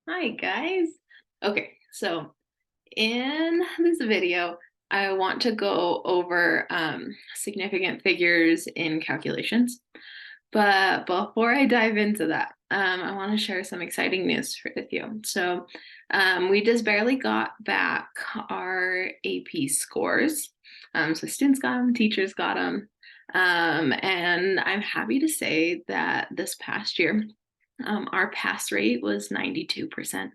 Hi guys. Okay, so in this video, I want to go over significant figures in calculations. But before I dive into that, I want to share some exciting news with you. So we just barely got back our AP scores. So students got them, teachers got them. And I'm happy to say that this past year, our pass rate was 92%.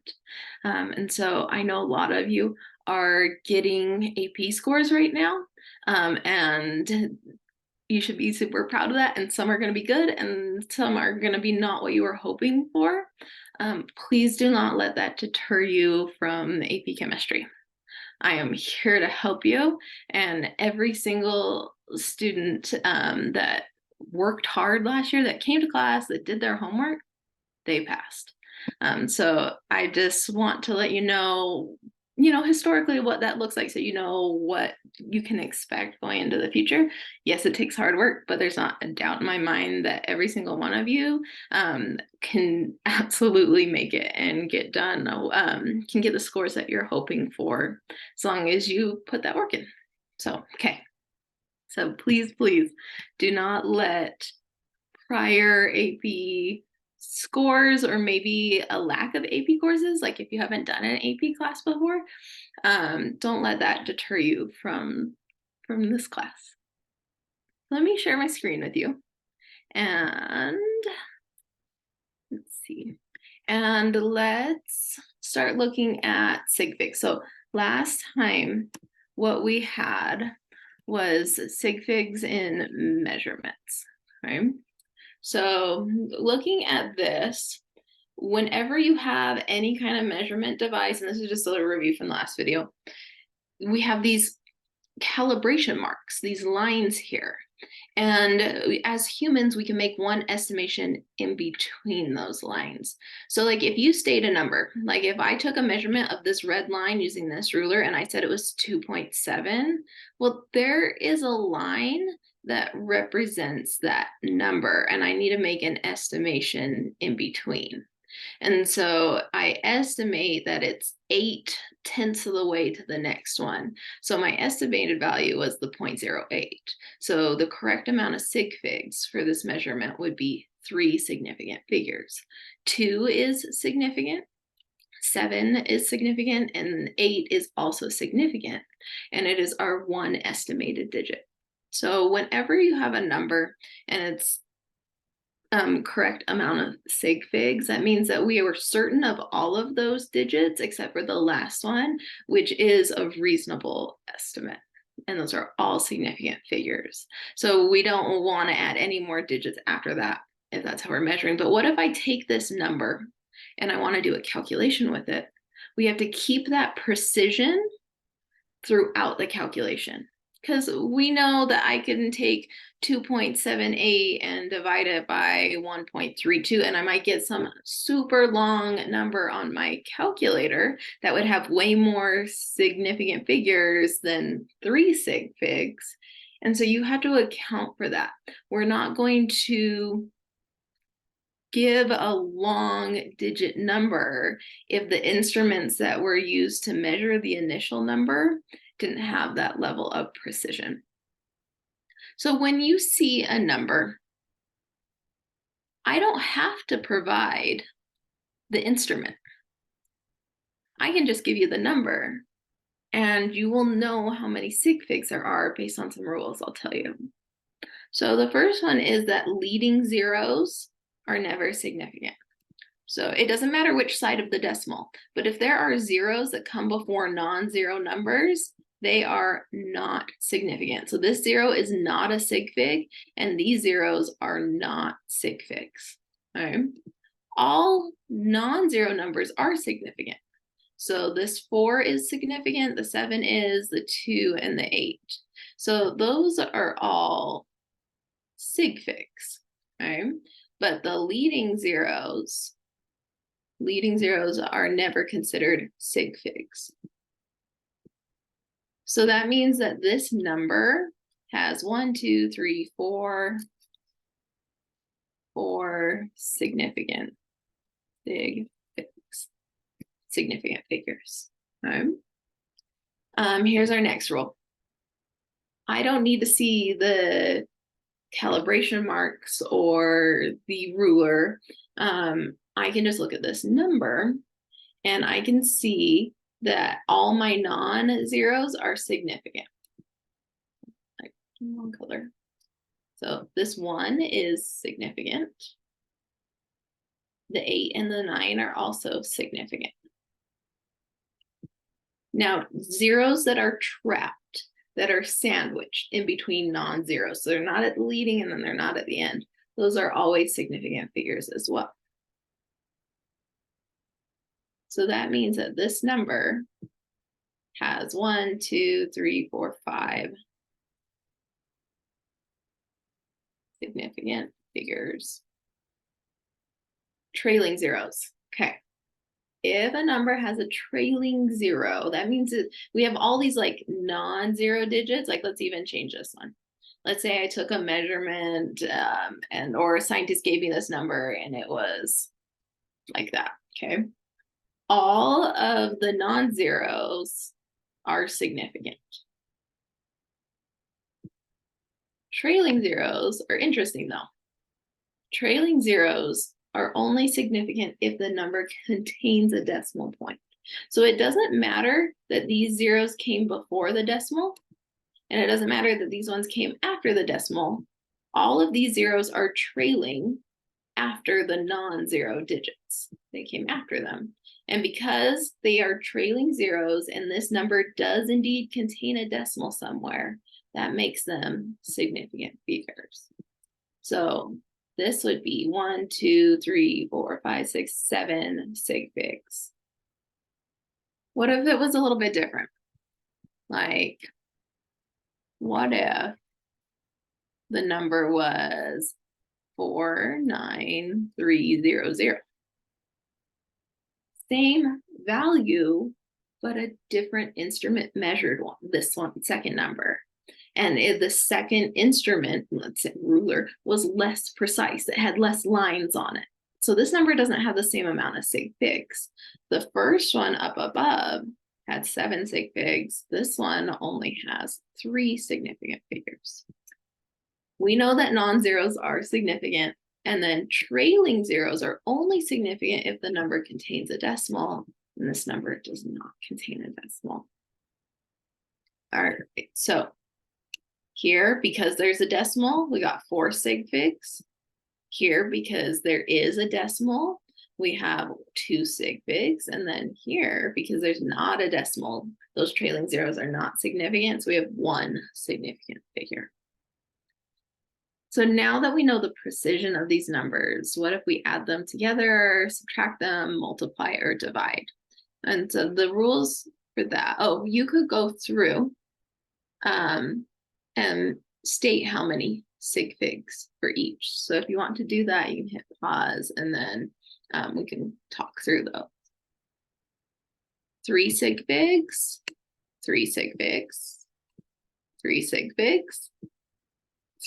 And so I know a lot of you are getting AP scores right now. And you should be super proud of that. And some are going to be good and some are going to be not what you were hoping for. Please do not let that deter you from AP chemistry. I am here to help you. And every single student that worked hard last year, that came to class, that did their homework, they passed. So I just want to let historically what that looks like so you know what you can expect going into the future. Yes, it takes hard work, but there's not a doubt in my mind that every single one of you can absolutely make it and get done, can get the scores that you're hoping for as long as you put that work in. So, okay. So please, please do not let prior AP scores or maybe a lack of AP courses, like if you haven't done an AP class before, don't let that deter you from this class. Let me share my screen with you. And let's see. And let's start looking at Sig Figs. So last time what we had was Sig Figs in measurements, right? So looking at this, whenever you have any kind of measurement device, and this is just a review from the last video, we have these calibration marks, these lines here. And as humans, we can make one estimation in between those lines. So like if you state a number, like if I took a measurement of this red line using this ruler and I said it was 2.7, well, there is a line that represents that number and I need to make an estimation in between. And so I estimate that it's 8/10 of the way to the next one. So my estimated value was the 0.08. So the correct amount of sig figs for this measurement would be 3 significant figures. 2 is significant, 7 is significant, and 8 is also significant. And it is our one estimated digit. So whenever you have a number and it's correct amount of sig figs, that means that we were certain of all of those digits except for the last one, which is a reasonable estimate. And those are all significant figures. So we don't want to add any more digits after that if that's how we're measuring. But what if I take this number and I want to do a calculation with it? We have to keep that precision throughout the calculation, because we know that I can take 2.78 and divide it by 1.32 and I might get some super long number on my calculator that would have way more significant figures than 3 sig figs. And so you have to account for that. We're not going to give a long digit number if the instruments that were used to measure the initial number didn't have that level of precision. So when you see a number, I don't have to provide the instrument. I can just give you the number and you will know how many sig figs there are based on some rules I'll tell you. So the first one is that leading zeros are never significant. So it doesn't matter which side of the decimal, but if there are zeros that come before non-zero numbers, they are not significant. So this 0 is not a sig fig, and these zeros are not sig figs. Okay. All non-zero numbers are significant. So this 4 is significant, the 7 is, the 2, and the 8. So those are all sig figs. Okay. But the leading zeros are never considered sig figs. So that means that this number has 1, 2, 3, 4 significant sig figs. significant figures. Okay. Here's our next rule. I don't need to see the calibration marks or the ruler. I can just look at this number and I can see that all my non-zeros are significant. Like one color. So this 1 is significant. The 8 and the 9 are also significant. Now, zeros that are trapped, that are sandwiched in between non-zeros, so they're not at the leading and then they're not at the end, those are always significant figures as well. So that means that this number has 1, 2, 3, 4, 5 significant figures. Trailing zeros. Okay. If a number has a trailing zero, that means that we have all these like non-zero digits. Like, let's even change this one. Let's say I took a measurement or a scientist gave me this number and it was like that. Okay. All of the non-zeros are significant. Trailing zeros are interesting though. Trailing zeros are only significant if the number contains a decimal point. So it doesn't matter that these zeros came before the decimal, and it doesn't matter that these ones came after the decimal. All of these zeros are trailing after the non-zero digits. They came after them. And because they are trailing zeros and this number does indeed contain a decimal somewhere, that makes them significant figures. So this would be 1, 2, 3, 4, 5, 6, 7 sig figs. What if it was a little bit different? Like, what if the number was 49300? Same value, but a different instrument measured one, this one, second number. And the second instrument, let's say ruler, was less precise. It had less lines on it. So this number doesn't have the same amount of sig figs. The first one up above had 7 sig figs. This one only has 3 significant figures. We know that non-zeros are significant, and then trailing zeros are only significant if the number contains a decimal, and this number does not contain a decimal. All right, so here, because there's a decimal, we got 4 sig figs. Here, because there is a decimal, we have 2 sig figs. And then here, because there's not a decimal, those trailing zeros are not significant, so we have 1 significant figure. So now that we know the precision of these numbers, what if we add them together, subtract them, multiply, or divide? And so the rules for that, you could go through and state how many sig figs for each. So if you want to do that, you can hit pause and then we can talk through those. 3 sig figs, 3 sig figs, 3 sig figs,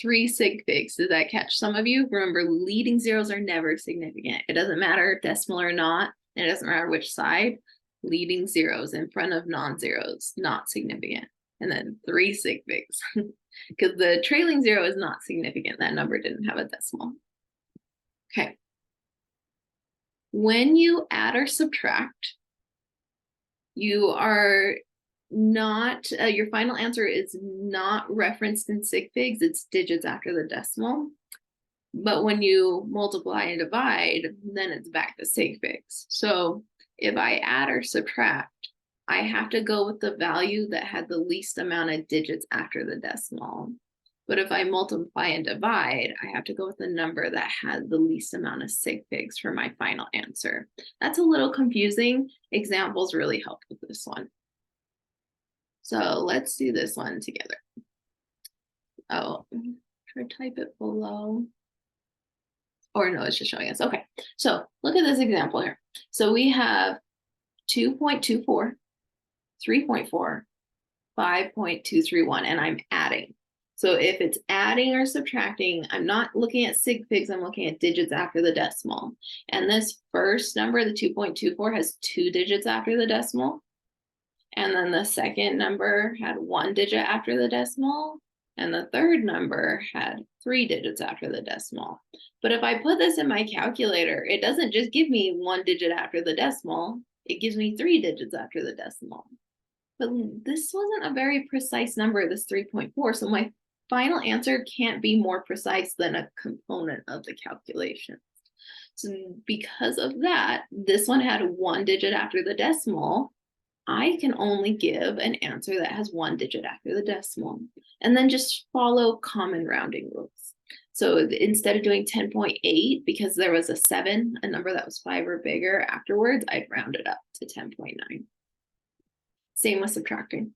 3 sig figs. Did that catch some of you? Remember, leading zeros are never significant. It doesn't matter decimal or not, and it doesn't matter which side. Leading zeros in front of non-zeros, not significant. And then 3 sig figs, because the trailing zero is not significant. That number didn't have a decimal. Okay. When you add or subtract, you are not, your final answer is not referenced in sig figs, it's digits after the decimal. But when you multiply and divide, then it's back to sig figs. So if I add or subtract, I have to go with the value that had the least amount of digits after the decimal. But if I multiply and divide, I have to go with the number that had the least amount of sig figs for my final answer. That's a little confusing. Examples really help with this one. So let's do this one together. Oh, try to type it below. Or no, it's just showing us. Okay, so look at this example here. So we have 2.24, 3.4, 5.231, and I'm adding. So if it's adding or subtracting, I'm not looking at sig figs, I'm looking at digits after the decimal. And this first number, the 2.24, has 2 digits after the decimal. And then the second number had 1 digit after the decimal. And the third number had 3 digits after the decimal. But if I put this in my calculator, it doesn't just give me 1 digit after the decimal, it gives me 3 digits after the decimal. But this wasn't a very precise number, this 3.4, so my final answer can't be more precise than a component of the calculation. So because of that, this one had 1 digit after the decimal. I can only give an answer that has 1 digit after the decimal, and then just follow common rounding rules. So instead of doing 10.8, because there was a 7, a number that was 5 or bigger afterwards, I'd round it up to 10.9. Same with subtracting.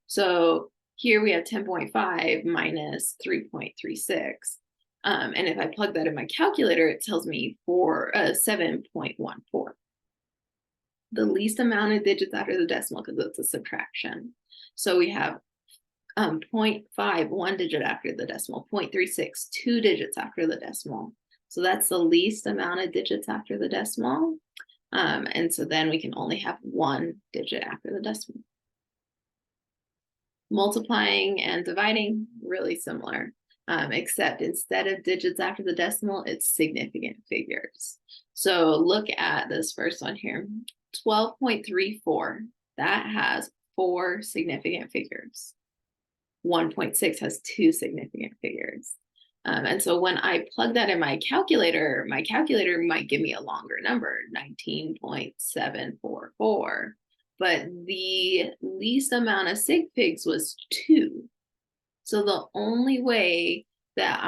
So here we have 10.5 minus 3.36. And if I plug that in my calculator, it tells me 7.14. The least amount of digits after the decimal, because it's a subtraction. So we have 0.5, 1 digit after the decimal, 0.36, 2 digits after the decimal. So that's the least amount of digits after the decimal. And so then we can only have 1 digit after the decimal. Multiplying and dividing, really similar, except instead of digits after the decimal, it's significant figures. So look at this first one here, 12.34, that has 4 significant figures. 1.6 has 2 significant figures. And so when I plug that in my calculator might give me a longer number, 19.744. But the least amount of sig figs was 2. So the only way that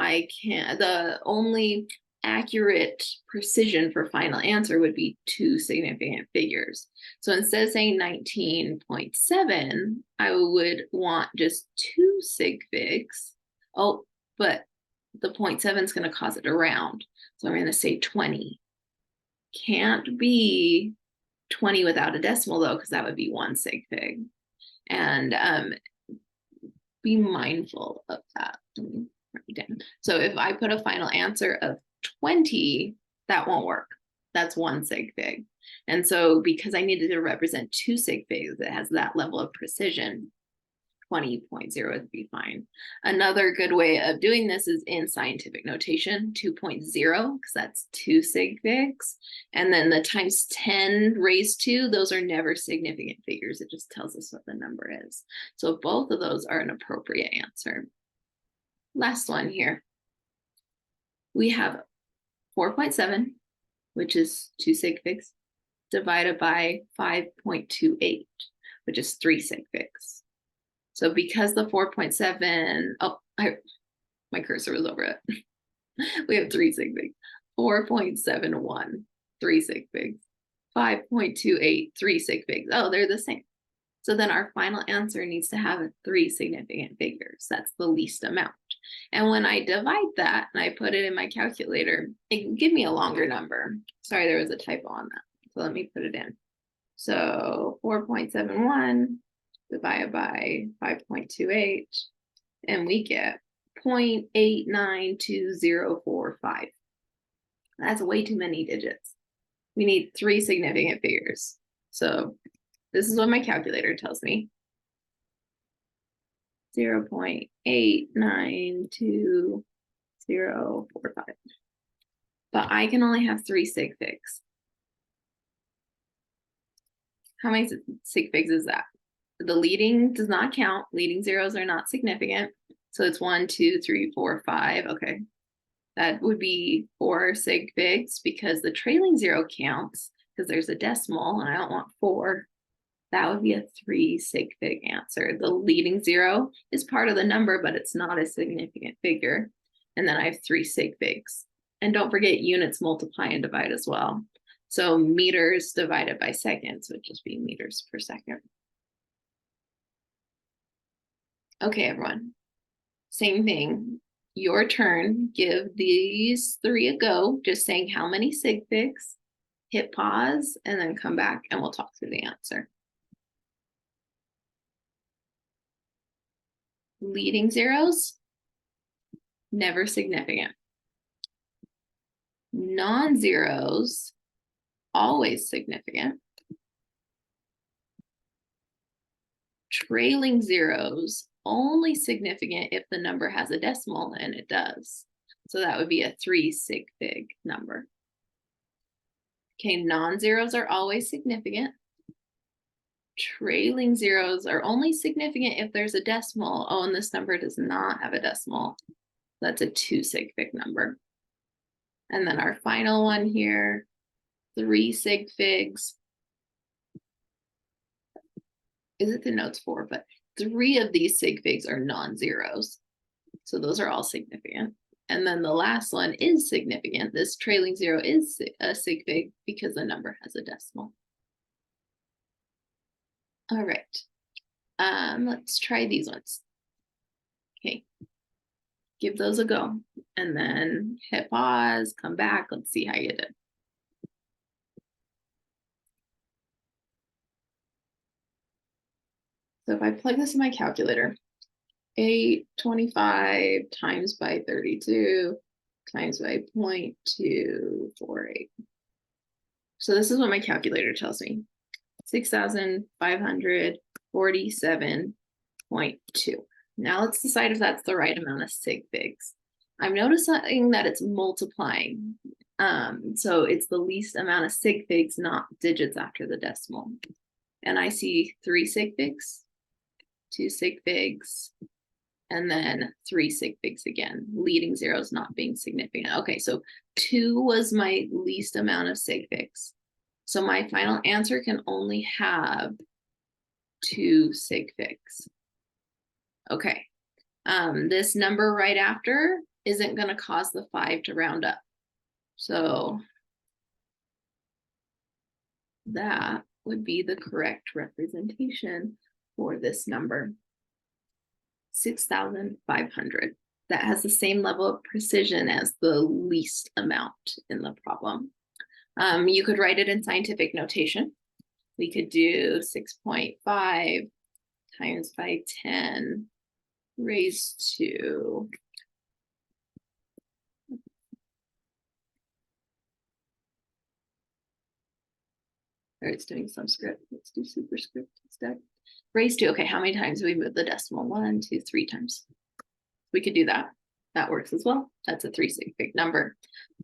the only accurate precision for final answer would be 2 significant figures. So instead of saying 19.7, I would want just 2 sig figs. Oh, but the 0.7 is going to cause it to round. So I'm going to say 20. Can't be 20 without a decimal though, because that would be 1 sig fig. And be mindful of that. Let me write it down. So if I put a final answer of 20, that won't work. That's 1 sig fig. And so because I needed to represent 2 sig figs that has that level of precision, 20.0 would be fine. Another good way of doing this is in scientific notation, 2.0, because that's 2 sig figs. And then the times 10 raised 2, those are never significant figures. It just tells us what the number is. So both of those are an appropriate answer. Last one here. We have 4.7, which is 2 sig figs, divided by 5.28, which is 3 sig figs. So because the 4.7, my cursor was over it. We have 3 sig figs. 4.71, 3 sig figs. 5.28, 3 sig figs. Oh, they're the same. So then our final answer needs to have 3 significant figures. That's the least amount. And when I divide that and I put it in my calculator, it can give me a longer number. Sorry, there was a typo on that. So let me put it in. So 4.71 divided by 5.28, and we get 0.892045. That's way too many digits. We need 3 significant figures. So this is what my calculator tells me. 0.892045. But I can only have 3 sig figs. How many sig figs is that? The leading does not count. Leading zeros are not significant. So it's 1, 2, 3, 4, 5. Okay. That would be 4 sig figs because the trailing 0 counts because there's a decimal and I don't want 4. That would be a 3 sig fig answer. The leading 0 is part of the number, but it's not a significant figure. And then I have 3 sig figs. And don't forget units multiply and divide as well. So meters divided by seconds would just be meters per second. Okay, everyone. Same thing. Your turn. Give these 3 a go, just saying how many sig figs. Hit pause and then come back and we'll talk through the answer. Leading zeros, never significant. Non-zeros, always significant. Trailing zeros, only significant if the number has a decimal, and it does. So that would be a 3 sig fig number. Okay, non-zeros are always significant. Trailing zeros are only significant if there's a decimal. Oh, and this number does not have a decimal. That's a 2 sig fig number. And then our final one here, 3 sig figs. It denotes 4, but 3 of these sig figs are non-zeros. So those are all significant. And then the last one is significant. This trailing zero is a sig fig because the number has a decimal. All right, let's try these ones. Okay, give those a go, and then hit pause, come back, let's see how you did. So if I plug this in my calculator, 825 times by 32 times by 0.248. So this is what my calculator tells me. 6,547.2. Now let's decide if that's the right amount of sig figs. I'm noticing that it's multiplying. So it's the least amount of sig figs, not digits after the decimal. And I see 3 sig figs, 2 sig figs, and then 3 sig figs again, leading zeros not being significant. Okay, so 2 was my least amount of sig figs. So my final answer can only have 2 sig figs. Okay, this number right after isn't going to cause the 5 to round up. So that would be the correct representation for this number, 6,500. That has the same level of precision as the least amount in the problem. You could write it in scientific notation. We could do 6.5 times by 10 raised to or it's doing some script. Let's do superscript instead. Raised to, okay, how many times do we move the decimal? 1, 2, 3 times. We could do that. That works as well. That's a 3 sig fig number.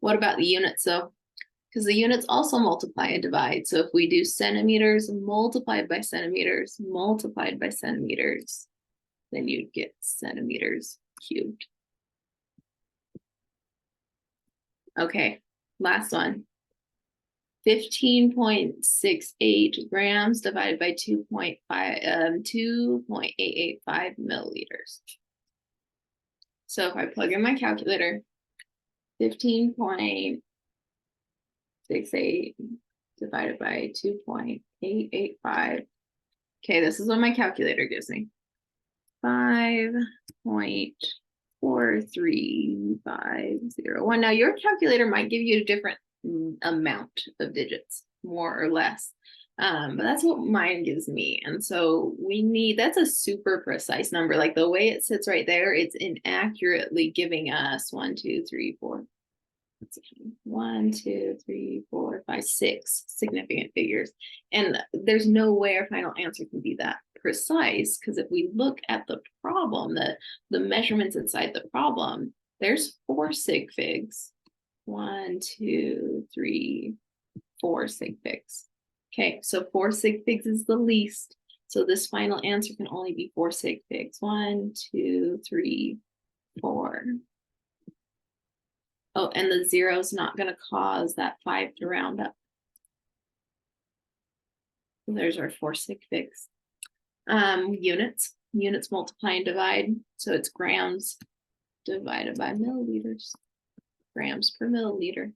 What about the units? So because the units also multiply and divide. So if we do centimeters multiplied by centimeters, then you'd get centimeters cubed. Okay, last one. 15.68 grams divided by 2.885 milliliters. So if I plug in my calculator, 15.68 divided by 2.885. Okay, this is what my calculator gives me. 5.43501. Now your calculator might give you a different amount of digits, more or less. But that's what mine gives me. And so we need, that's a super precise number. Like the way it sits right there, it's inaccurately giving us 1, 2, 3, 4. 1, 2, 3, 4, 5, 6 significant figures. And there's no way our final answer can be that precise, because if we look at the problem, the measurements inside the problem, there's 4 sig figs. 1, 2, 3, 4 sig figs. Okay, so 4 sig figs is the least. So this final answer can only be 4 sig figs. 1, 2, 3, 4. Oh, and the 0 is not going to cause that 5 to round up. And there's our 4 sig figs. Units multiply and divide. So it's grams divided by milliliters. Grams per milliliter.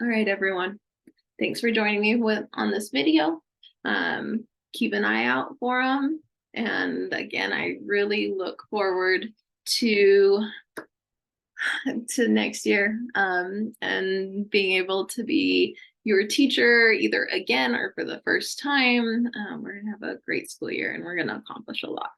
All right, everyone. Thanks for joining me on this video. Keep an eye out for them. And again, I really look forward to next year and being able to be your teacher either again or for the first time. We're gonna have a great school year and we're gonna accomplish a lot.